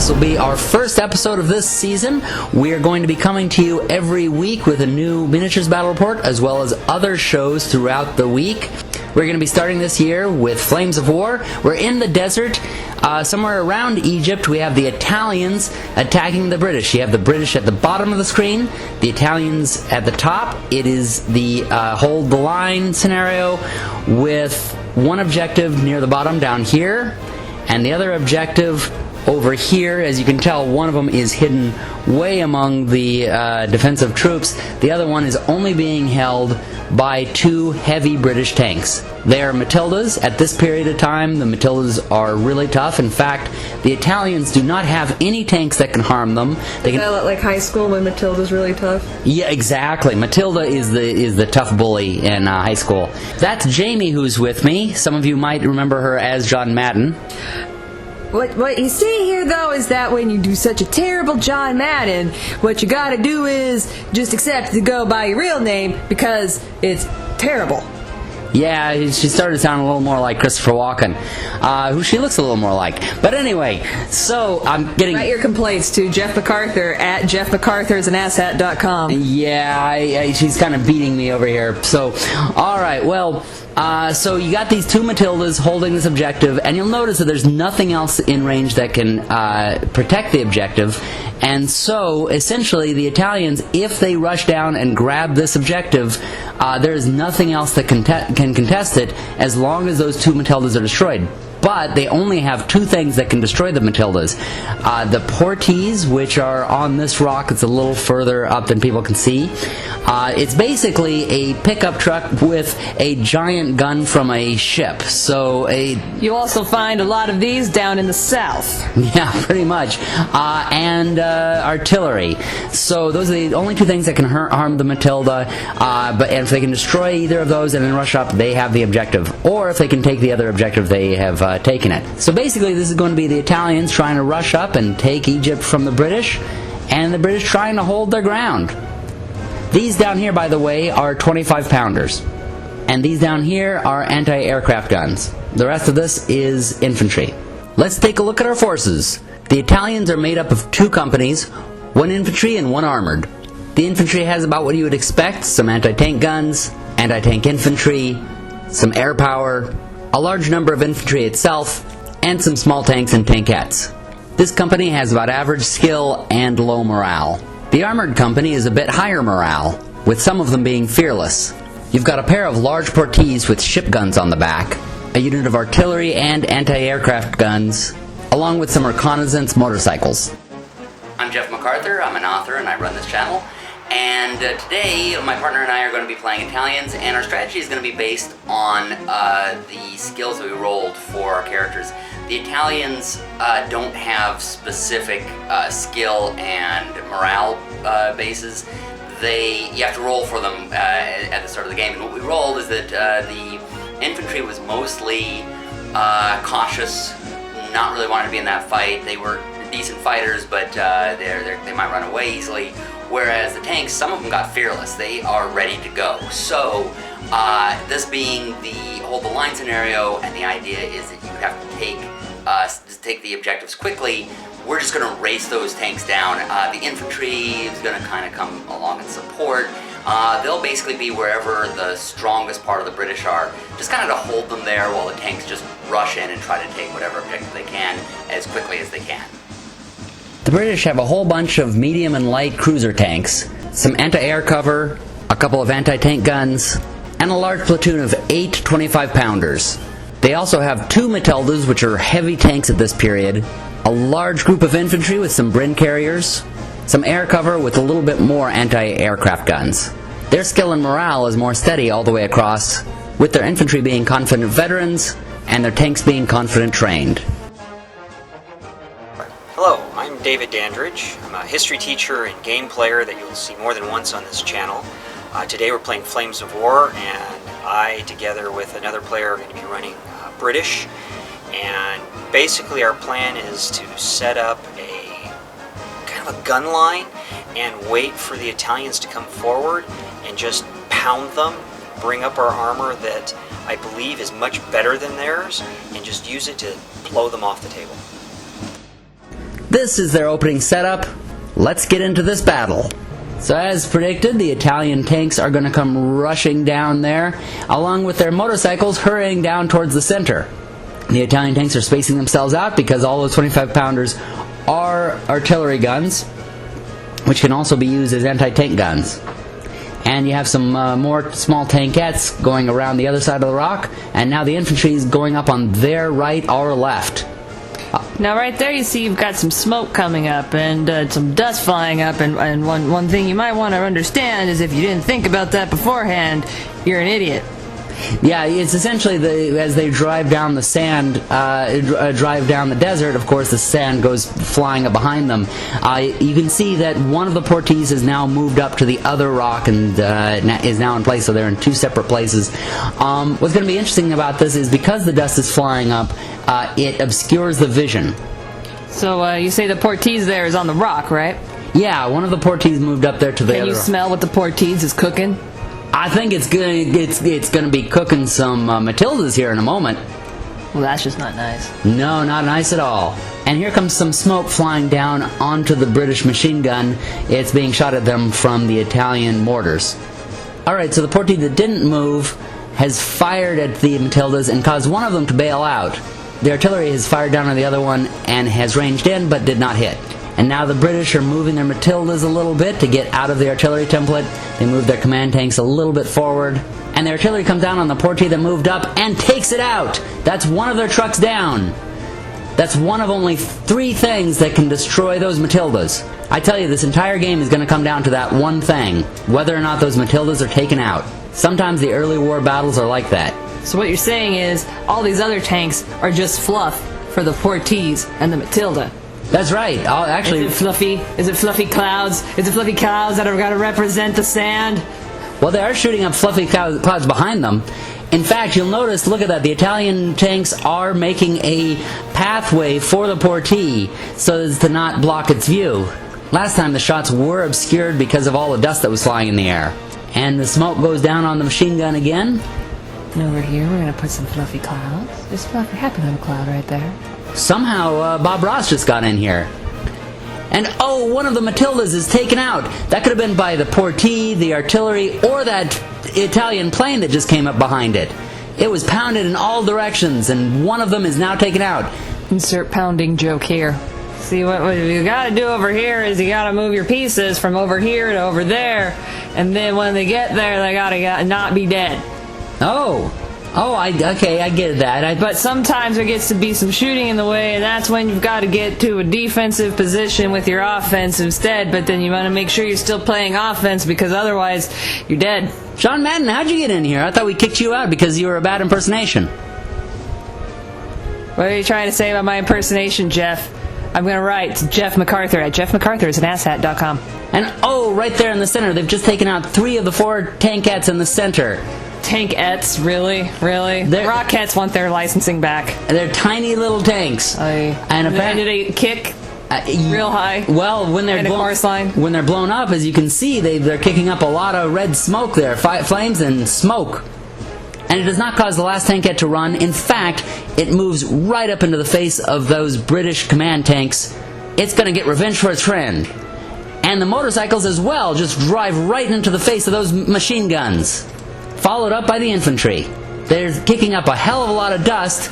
This will be our first episode of this season. We are going to be coming to you every week with a new miniatures battle report, as well as other shows throughout the week. We're going to be starting this year with Flames of War. We're in the desert, somewhere around Egypt. We have the Italians attacking the British. You have the British at the bottom of the screen, the Italians at the top. It is the hold the line scenario with one objective near the bottom down here, and the other objective over here. As you can tell, one of them is hidden way among the defensive troops. The other one is only being held by two heavy British tanks. They are Matildas. At this period of time, the Matildas are really tough. In fact, the Italians do not have any tanks that can harm them. They can, like high school when Matilda's really tough? Yeah, exactly. Matilda is the tough bully in high school. That's Jamie who's with me. Some of you might remember her as John Madden. What you see here, though, is that when you do such a terrible John Madden, what you gotta do is just accept to go by your real name because it's terrible. Yeah, she started to sound a little more like Christopher Walken, who she looks a little more like. But anyway, so I'm getting... Write your complaints to Jeff MacArthur at jeffmacarthursanasshat.com. Yeah, she's kind of beating me over here. So, alright, well... so you got these two Matildas holding this objective, and you'll notice that there's nothing else in range that can protect the objective. And so, essentially, the Italians, if they rush down and grab this objective, there is nothing else that can contest it as long as those two Matildas are destroyed. But they only have two things that can destroy the Matildas. The Portees, which are on this rock. It's a little further up than people can see. It's basically a pickup truck with a giant gun from a ship. You also find a lot of these down in the south. Yeah, pretty much. And artillery. So those are the only two things that can harm the Matilda. But if they can destroy either of those and then rush up, they have the objective. Or if they can take the other objective, they have taken it. So basically this is going to be the Italians trying to rush up and take Egypt from the British, and the British trying to hold their ground. These down here, by the way, are 25-pounders. And these down here are anti-aircraft guns. The rest of this is infantry. Let's take a look at our forces. The Italians are made up of two companies, one infantry and one armored. The infantry has about what you would expect: some anti-tank guns, anti-tank infantry, some air power, a large number of infantry itself, and some small tanks and tankettes. This company has about average skill and low morale. The armored company is a bit higher morale, with some of them being fearless. You've got a pair of large Portees with ship guns on the back, a unit of artillery and anti-aircraft guns, along with some reconnaissance motorcycles. I'm Jeff MacArthur. I'm an author and I run this channel. And today, my partner and I are going to be playing Italians, and our strategy is going to be based on the skills that we rolled for our characters. The Italians don't have specific skill and morale bases. You have to roll for them at the start of the game. And what we rolled is that the infantry was mostly cautious, not really wanting to be in that fight. They were decent fighters, but they might run away easily. Whereas the tanks, some of them got fearless. They are ready to go. So, this being the hold the line scenario, and the idea is that you have to take the objectives quickly. We're just going to race those tanks down. The infantry is going to kind of come along and support. They'll basically be wherever the strongest part of the British are, just kind of to hold them there while the tanks just rush in and try to take whatever objective they can as quickly as they can. The British have a whole bunch of medium and light cruiser tanks, some anti-air cover, a couple of anti-tank guns, and a large platoon of 8 25-pounders. They also have two Matildas, which are heavy tanks at this period, a large group of infantry with some Brin carriers, some air cover with a little bit more anti-aircraft guns. Their skill and morale is more steady all the way across, with their infantry being confident veterans and their tanks being confident trained. Hello, I'm David Dandridge. I'm a history teacher and game player that you'll see more than once on this channel. Today we're playing Flames of War, and I, together with another player, are going to be running British. And basically our plan is to set up a kind of a gun line and wait for the Italians to come forward and just pound them, bring up our armor that I believe is much better than theirs, and just use it to blow them off the table. This is their opening setup. Let's get into this battle. So as predicted, the Italian tanks are going to come rushing down there, along with their motorcycles hurrying down towards the center. The Italian tanks are spacing themselves out because all those 25-pounders are artillery guns, which can also be used as anti-tank guns. And you have some more small tankettes going around the other side of the rock, and now the infantry is going up on their right or left. Now right there you see you've got some smoke coming up and some dust flying up, and one thing you might want to understand is if you didn't think about that beforehand, you're an idiot. Yeah, it's essentially as they drive down the sand, drive down the desert, of course the sand goes flying up behind them. You can see that one of the portees has now moved up to the other rock and is now in place, so they're in two separate places. What's going to be interesting about this is because the dust is flying up, it obscures the vision. So you say the portees there is on the rock, right? Yeah, one of the portees moved up there to the other. Can you smell what the portees is cooking? I think it's gonna be cooking some Matildas here in a moment. Well, that's just not nice. No, not nice at all. And here comes some smoke flying down onto the British machine gun. It's being shot at them from the Italian mortars. Alright, so the portee that didn't move has fired at the Matildas and caused one of them to bail out. The artillery has fired down on the other one and has ranged in but did not hit. And now the British are moving their Matildas a little bit to get out of the artillery template. They move their command tanks a little bit forward. And the artillery comes down on the portee that moved up and takes it out. That's one of their trucks down. That's one of only 3 things that can destroy those Matildas. I tell you, this entire game is going to come down to that one thing, whether or not those Matildas are taken out. Sometimes the early war battles are like that. So what you're saying is all these other tanks are just fluff for the portees and the Matilda. That's right. Actually, Is it fluffy? Is it fluffy clouds? Is it fluffy clouds that are going to represent the sand? well, they are shooting up fluffy clouds behind them. In fact, you'll notice, look at that, the Italian tanks are making a pathway for the portee so as to not block its view. Last time the shots were obscured because of all the dust that was flying in the air. And the smoke goes down on the machine gun again. And over here we're going to put some fluffy clouds. There's a fluffy happy little cloud right there. Somehow Bob Ross just got in here. And oh, one of the Matildas is taken out. That could have been by the portee, the artillery, or that Italian plane that just came up behind it. It was pounded in all directions, and one of them is now taken out. Insert pounding joke here. See, what you gotta do over here is you gotta move your pieces from over here to over there, and then when they get there, they gotta not be dead. Okay, I get that. But sometimes there gets to be some shooting in the way, and that's when you've got to get to a defensive position with your offense instead, but then you want to make sure you're still playing offense, because otherwise, you're dead. John Madden, how'd you get in here? I thought we kicked you out because you were a bad impersonation. What are you trying to say about my impersonation, Jeff? I'm going to write to Jeff MacArthur at jeffmacarthur@asshat.com. And oh, right there in the center, they've just taken out 3 of the 4 tankettes in the center. Tankettes, really? Rockettes want their licensing back. They're tiny little tanks. And did they kick real high? Well, when they're blown up, as you can see, they're kicking up a lot of red smoke there, flames and smoke. And it does not cause the last tankette to run. In fact, it moves right up into the face of those British command tanks. It's going to get revenge for its friend. And the motorcycles as well just drive right into the face of those machine guns. Followed up by the infantry. They're kicking up a hell of a lot of dust,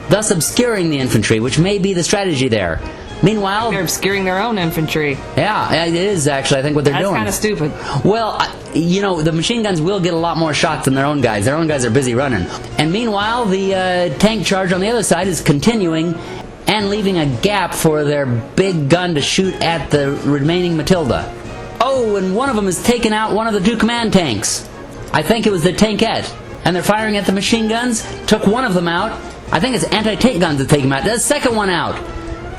thus obscuring the infantry, which may be the strategy there. Meanwhile, they're obscuring their own infantry. Yeah, it is actually, I think, what they're doing. That's kind of stupid. Well, you know, the machine guns will get a lot more shots than their own guys. Their own guys are busy running. And meanwhile, the tank charge on the other side is continuing and leaving a gap for their big gun to shoot at the remaining Matilda. Oh, and one of them has taken out one of the 2 command tanks. I think it was the tankette. And they're firing at the machine guns. Took one of them out. I think it's anti-tank guns that take them out. The second one out.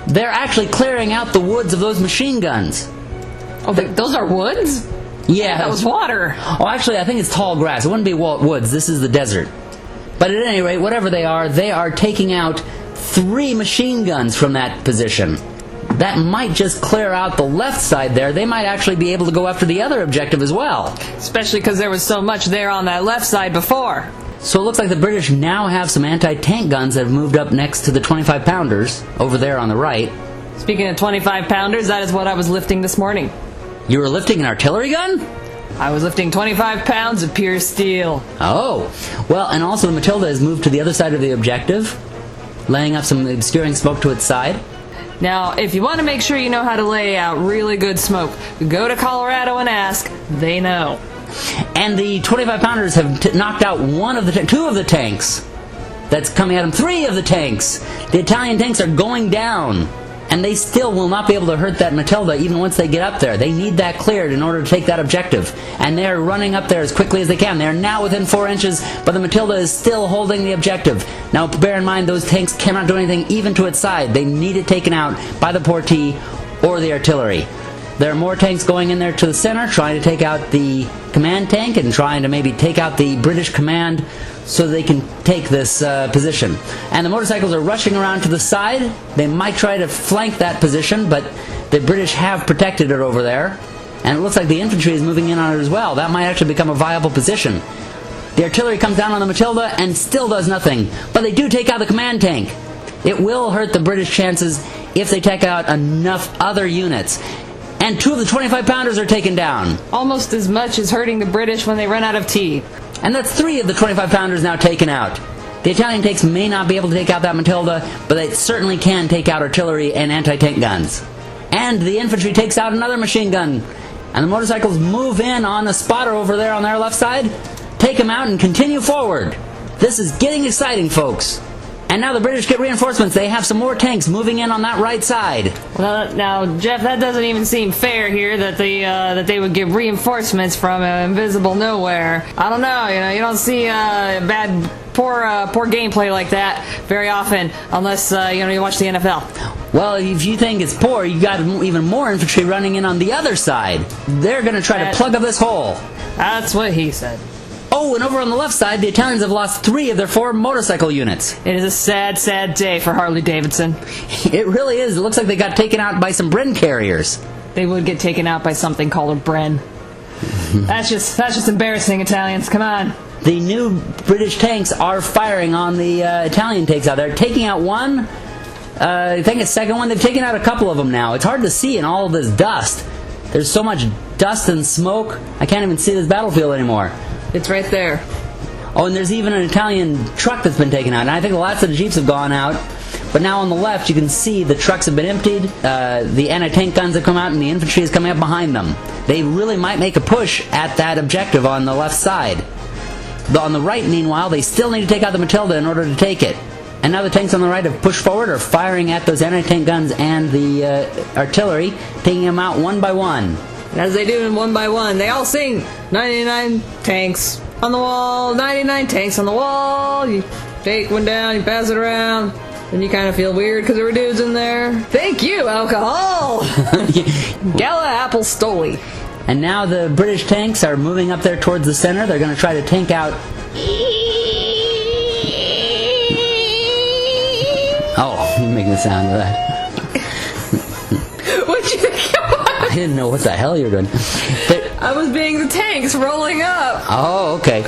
They're actually clearing out the woods of those machine guns. Oh, those are woods? Yeah. That was water. Oh, actually, I think it's tall grass. It wouldn't be woods. This is the desert. But at any rate, whatever they are taking out 3 machine guns from that position. That might just clear out the left side there. They might actually be able to go after the other objective as well. Especially because there was so much there on that left side before. So it looks like the British now have some anti-tank guns that have moved up next to the 25-pounders over there on the right. Speaking of 25-pounders, that is what I was lifting this morning. You were lifting an artillery gun? I was lifting 25 pounds of pure steel. Oh. Well, and also the Matilda has moved to the other side of the objective, laying up some obscuring smoke to its side. Now, if you want to make sure you know how to lay out really good smoke, go to Colorado and ask. They know. And the 25-pounders have knocked out two of the tanks that's coming at them. 3 of the tanks. The Italian tanks are going down. And they still will not be able to hurt that Matilda even once they get up there. They need that cleared in order to take that objective. And they're running up there as quickly as they can. They're now within 4 inches, but the Matilda is still holding the objective. Now, bear in mind, those tanks cannot do anything even to its side. They need it taken out by the portee or the artillery. There are more tanks going in there to the center, trying to take out the command tank and trying to maybe take out the British command so they can take this position. And the motorcycles are rushing around to the side. They might try to flank that position, but the British have protected it over there. And it looks like the infantry is moving in on it as well. That might actually become a viable position. The artillery comes down on the Matilda and still does nothing. But they do take out the command tank. It will hurt the British chances if they take out enough other units. And 2 of the 25-pounders are taken down. Almost as much as hurting the British when they run out of tea. And that's 3 of the 25-pounders now taken out. The Italian tanks may not be able to take out that Matilda, but they certainly can take out artillery and anti-tank guns. And the infantry takes out another machine gun. And the motorcycles move in on the spotter over there on their left side, take them out, and continue forward. This is getting exciting, folks. And now the British get reinforcements. They have some more tanks moving in on that right side. Well, now, Jeff, that doesn't even seem fair here that they would give reinforcements from invisible nowhere. I don't know. You don't see poor gameplay like that very often unless you watch the NFL. Well, if you think it's poor, you got even more infantry running in on the other side. They're going to try to plug up this hole. That's what he said. Oh, and over on the left side, the Italians have lost 3 of their 4 motorcycle units. It is a sad, sad day for Harley-Davidson. It really is. It looks like they got taken out by some Bren carriers. They would get taken out by something called a Bren. That's just embarrassing, Italians. Come on. The new British tanks are firing on the Italian tanks out there, taking out one. I think a second one. They've taken out a couple of them now. It's hard to see in all of this dust. There's so much dust and smoke, I can't even see this battlefield anymore. It's right there. Oh, and there's even an Italian truck that's been taken out. And I think lots of the Jeeps have gone out. But now on the left, you can see the trucks have been emptied. The anti-tank guns have come out, and the infantry is coming up behind them. They really might make a push at that objective on the left side. On the right, meanwhile, they still need to take out the Matilda in order to take it. And now the tanks on the right have pushed forward, are firing at those anti-tank guns and the artillery, taking them out one by one. And as they do in one by one, they all sing 99 tanks on the wall, 99 tanks on the wall. You take one down, you pass it around, and you kind of feel weird because there were dudes in there. Thank you, alcohol! Gala Apostoli. And now the British tanks are moving up there towards the center. They're going to try to tank out... Oh, you make the sound of that. What'd you think? I didn't know what the hell you were doing. I was being the tanks rolling up. Oh, okay.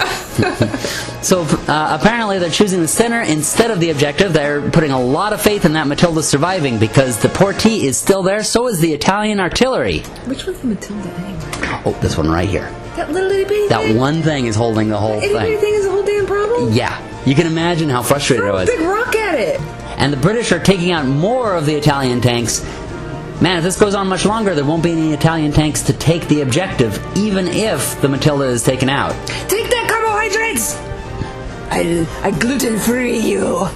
So apparently they're choosing the center instead of the objective. They're putting a lot of faith in that Matilda surviving because the portee is still there. So is the Italian artillery. Which one's the Matilda anyway? Oh, this one right here. That little bitty That thing? one thing is holding the whole thing. Anything is a whole damn problem? Yeah. You can imagine how frustrated I Throw a was. big rock at it. And the British are taking out more of the Italian tanks. Man, if this goes on much longer, there won't be any Italian tanks to take the objective, even if the Matilda is taken out. Take that, carbohydrates! I gluten-free you.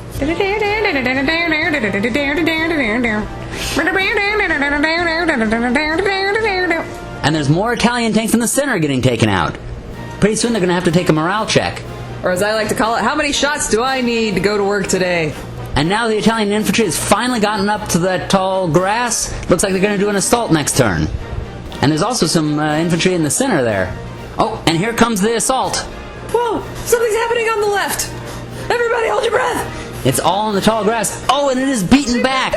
And there's more Italian tanks in the center getting taken out. Pretty soon they're going to have to take a morale check. Or as I like to call it, how many shots do I need to go to work today? And now the Italian infantry has finally gotten up to that tall grass. Looks like they're going to do an assault next turn. And there's also some infantry in the center there. Oh, and here comes the assault. Whoa, something's happening on the left. Everybody hold your breath. It's all in the tall grass. Oh, and it is beaten back.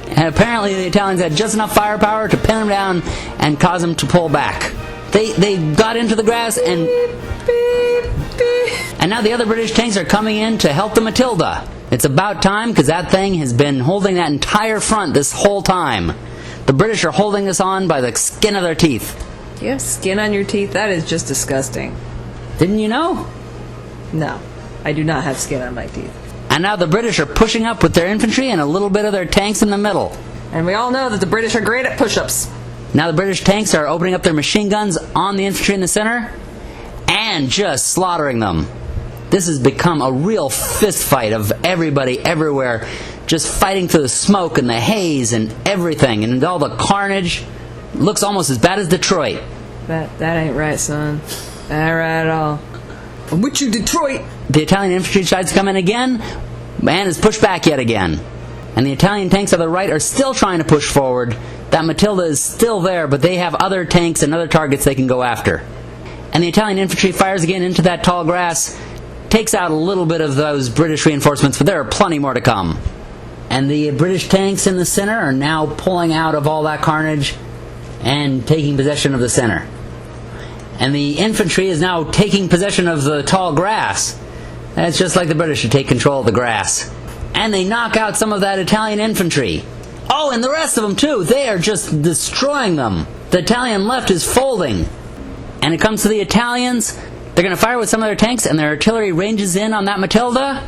And apparently the Italians had just enough firepower to pin them down and cause them to pull back. They got into the grass and... And now the other British tanks are coming in to help the Matilda. It's about time, because that thing has been holding that entire front this whole time. The British are holding this on by the skin of their teeth. You have skin on your teeth? That is just disgusting. Didn't you know? No, I do not have skin on my teeth. And now the British are pushing up with their infantry and a little bit of their tanks in the middle. And we all know that the British are great at push-ups. Now the British tanks are opening up their machine guns on the infantry in the center and just slaughtering them. This has become a real fist fight of everybody everywhere, just fighting through the smoke and the haze and everything, and all the carnage. Looks almost as bad as Detroit. That ain't right, son. That ain't right at all. I'm with you, Detroit! The Italian infantry decides to come in again, and is pushed back yet again. And the Italian tanks on the right are still trying to push forward. That Matilda is still there, but they have other tanks and other targets they can go after. And the Italian infantry fires again into that tall grass, takes out a little bit of those British reinforcements, but there are plenty more to come. And the British tanks in the center are now pulling out of all that carnage and taking possession of the center. And the infantry is now taking possession of the tall grass. That's just like the British to take control of the grass. And they knock out some of that Italian infantry. Oh, and the rest of them too. They are just destroying them. The Italian left is folding. And it comes to the Italians. They're going to fire with some of their tanks, and their artillery ranges in on that Matilda.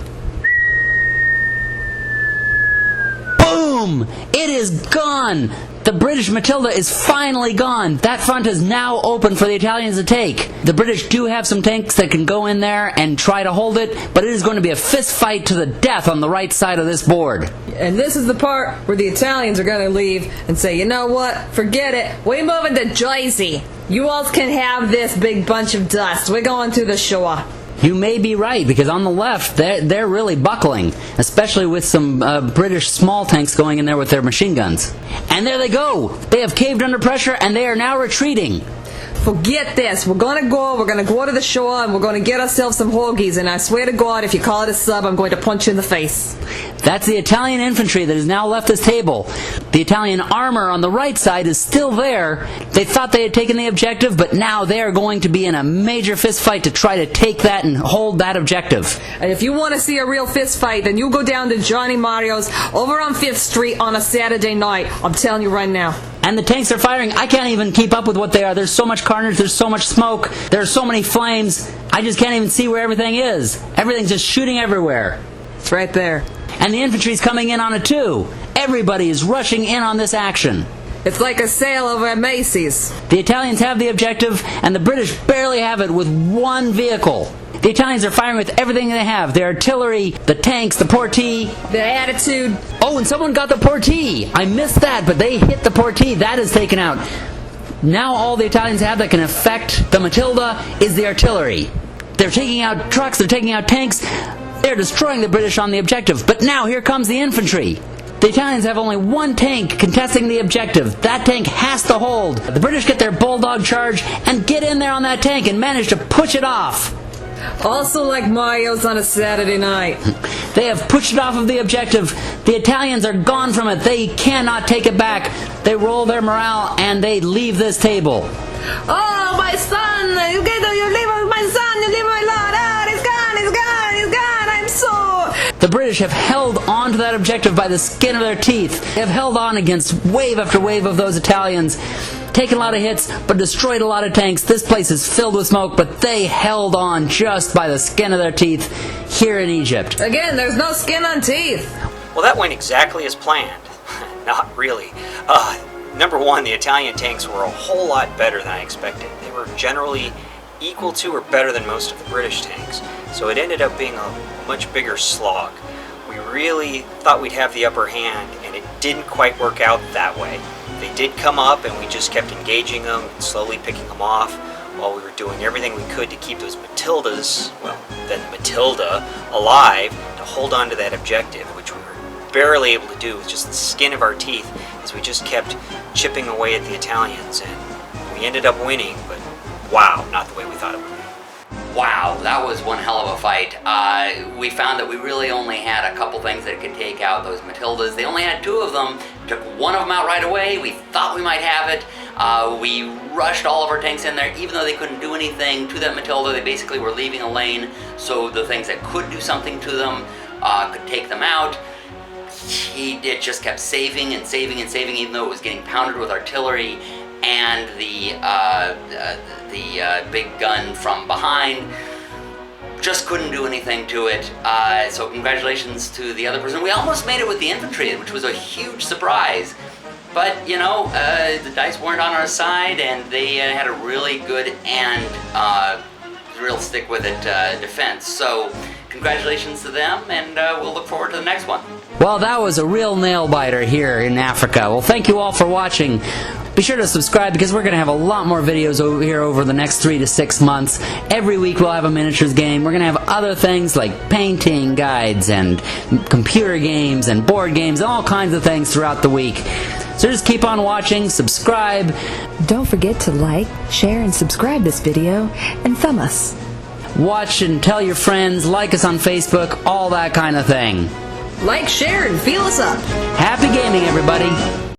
Boom! It is gone! The British Matilda is finally gone. That front is now open for the Italians to take. The British do have some tanks that can go in there and try to hold it, but it is going to be a fist fight to the death on the right side of this board. And this is the part where the Italians are going to leave and say, you know what, forget it, we're moving to Jersey. You all can have this big bunch of dust. We're going to the shore. You may be right, because on the left, they're really buckling, especially with some British small tanks going in there with their machine guns. And there they go! They have caved under pressure, and they are now retreating. Forget this. We're going to go to the shore, and we're going to get ourselves some hoagies, and I swear to God, if you call it a sub, I'm going to punch you in the face. That's the Italian infantry that has now left this table. The Italian armor on the right side is still there. They thought they had taken the objective, but now they are going to be in a major fist fight to try to take that and hold that objective. And if you want to see a real fist fight, then you go down to Johnny Mario's over on 5th Street on a Saturday night. I'm telling you right now. And the tanks are firing. I can't even keep up with what they are. There's so much carnage, there's so much smoke, there's so many flames. I just can't even see where everything is. Everything's just shooting everywhere. It's right there. And the infantry's coming in on it too. Everybody is rushing in on this action. It's like a sale over at Macy's. The Italians have the objective, and the British barely have it with one vehicle. The Italians are firing with everything they have. Their artillery, the tanks, the portee. Their attitude. Oh, and someone got the portee. I missed that, but they hit the portee. That is taken out. Now all the Italians have that can affect the Matilda is the artillery. They're taking out trucks, they're taking out tanks. They're destroying the British on the objective. But now here comes the infantry. The Italians have only one tank contesting the objective. That tank has to hold. The British get their bulldog charge and get in there on that tank and manage to push it off. Also like Mario's on a Saturday night. They have pushed it off of the objective. The Italians are gone from it. They cannot take it back. They roll their morale and they leave this table. Oh, my son! You leave my son! You leave my lord! Ah, he's gone! He's gone! He's gone! I'm so... The British have held on to that objective by the skin of their teeth. They have held on against wave after wave of those Italians. Taken a lot of hits, but destroyed a lot of tanks. This place is filled with smoke, but they held on just by the skin of their teeth here in Egypt. Again, there's no skin on teeth. Well, that went exactly as planned. Not really. Number one, the Italian tanks were a whole lot better than I expected. They were generally equal to or better than most of the British tanks, so it ended up being a much bigger slog. We really thought we'd have the upper hand, and it didn't quite work out that way. They did come up, and we just kept engaging them and slowly picking them off while we were doing everything we could to keep those Matildas, well, then Matilda, alive to hold on to that objective, which we were barely able to do with just the skin of our teeth as we just kept chipping away at the Italians, and we ended up winning, but wow, not the way we thought it would be. Wow, that was one hell of a fight. We found that we really only had a couple things that could take out those Matildas. They only had two of them. Took one of them out right away. We thought we might have it. We rushed all of our tanks in there, even though they couldn't do anything to that Matilda. They basically were leaving a lane, so the things that could do something to them could take them out. He just kept saving and saving and saving, even though it was getting pounded with artillery and the big gun from behind. Just couldn't do anything to it. So congratulations to the other person. We almost made it with the infantry, which was a huge surprise. But, you know, the dice weren't on our side, and they had a really good and real stick-with-it defense. So congratulations to them, and we'll look forward to the next one. Well, that was a real nail-biter here in Africa. Well, thank you all for watching. Be sure to subscribe, because we're going to have a lot more videos over here over the next 3 to 6 months. Every week we'll have a miniatures game. We're going to have other things like painting guides and computer games and board games and all kinds of things throughout the week. So just keep on watching, subscribe. Don't forget to like, share, and subscribe this video, and thumb us. Watch and tell your friends, like us on Facebook, all that kind of thing. Like, share, and feel us up. Happy gaming, everybody!